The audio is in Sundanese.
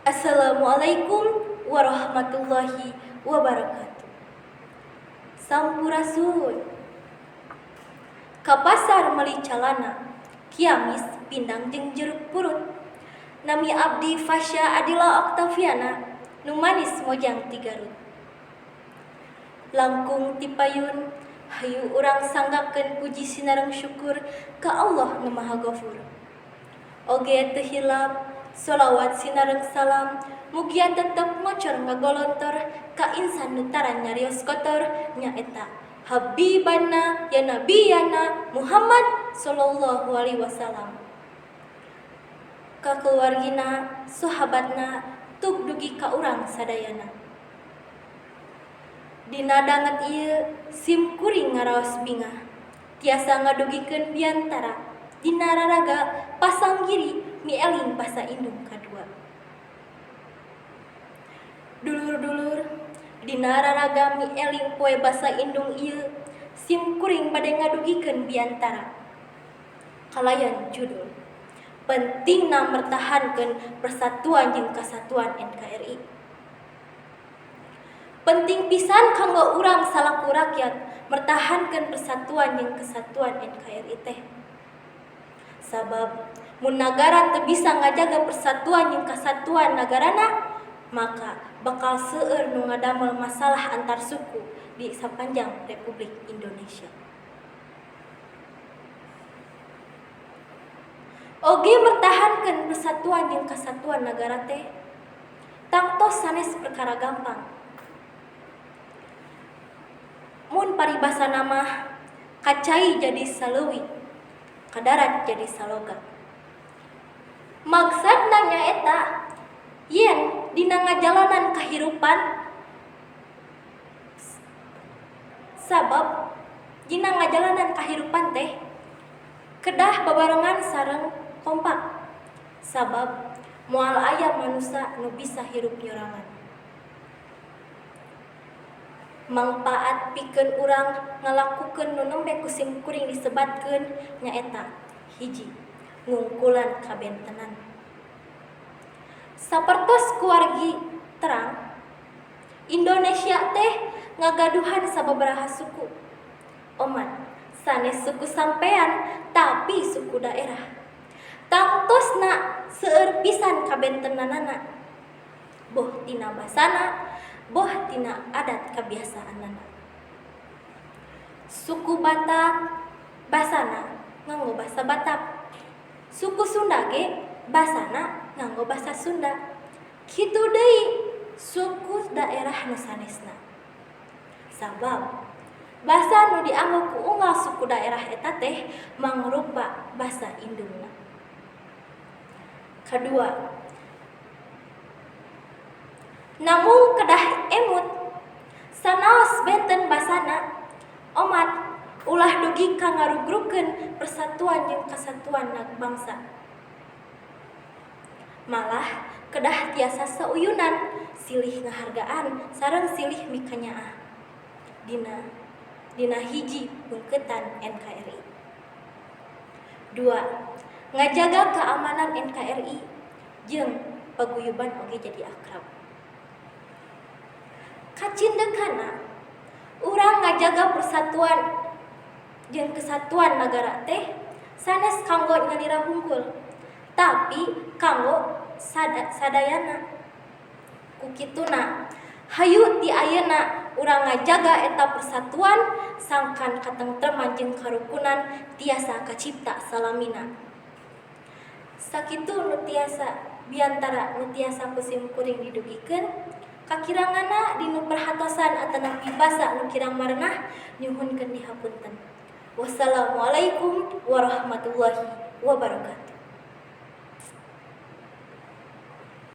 Assalamualaikum warahmatullahi wabarakatuh. Sampurasun. Ka pasar meuli calana, kiamis pindang jeung jeruk purut. Nami abdi Fasya Adila Oktaviana, nu manis mojang ti Garut. Langkung ti payun, hayu urang sanggakeun puji sinareng syukur ka Allah nu Maha Ghafur. Oge teu hilap sholawat sinareng salam mugia tetep ngocor ngagolontor ka insan nu tara nyarios kotor nyaeta Habibana ya Nabiyana Muhammad sallallahu alaihi wasallam. Ka keluargina, sahabatna, tug dugi ka urang sadayana. Dina danget ieu sim kuring ngaraos bingah, tiasa ngadugikeun biantara dina raraga pasanggiri mieling basa indung kadua. Dulur-dulur, dina raraga mieling poe basa indung ieu sim kuring bade ngadugikeun biantara kalayan judul pentingna mertahankeun persatuan jeung kasatuan NKRI. Penting pisan kanggo urang salaku rakyat mertahankeun persatuan jeung kesatuan NKRI teh. Sabab mun nagara teu bisa ngajaga persatuan jeung kesatuan nagarana, maka bakal seueur nu ngadamel masalah antar suku di sapanjang Republik Indonesia. Oge mertahankeun persatuan jeung kesatuan nagara teh tangtos sanes perkara gampang. Mun paribasana mah kacai jadi saleuwi, kadarat jadi saloga. Maksudna nyaeta yen dina ngajalanan kahirupan sabab dina ngajalanan kahirupan teh kedah babarengan sareng kompak. Sabab moal aya manusia nu bisa hirup nyorangan. Mangpaat pikeun urang ngalakukeun nu nembe ku sim kuring disebatkeun nyaeta hiji, ngungkulan kabentenan. Sapertos kuargi terang, Indonesia teh ngagaduhan sababaraha suku. Oman, sanes suku sampean tapi suku daerah. Tangtosna seueur pisan kabentenanana. Boh tina basana, boh tina adat kabiasaanana. Suku Batak basana nganggo basa Batak. Suku Sunda ge basana nganggo basa Sunda. Kitu deui suku daerah nu sanesna. Sabab basa nu dianggo ku unggal suku daerah eta teh mangrupa basa indungna. Kadua, namun kedah emut sanaos benten basana omat ulah dugi ka ngarugrugkeun persatuan jeung kasatuan bangsa. Malah kedah tiasa sauyunan silih ngahargaan sareng silih mikanyaah dina hiji bungketan NKRI. 2. Ngajaga keamanan NKRI jeung paguyuban oge jadi akrab. Kacindekana urang ngajaga persatuan jeung kesatuan nagara teh sanes kanggo ngalira hungkul, tapi kanggo sadayana. Kukituna hayu ti ayeuna urang ngajaga eta persatuan sangkan katentreman jeung karukunan tiasa kacipta salamina. Sakitu nu tiasa biantara nu tiasa kusim kuring didugikeun kakirangana dinu perhatosan atanapi basa nu kirang marenah nyuhunkeun dihapunten. Wassalamualaikum warahmatullahi wabarakatuh.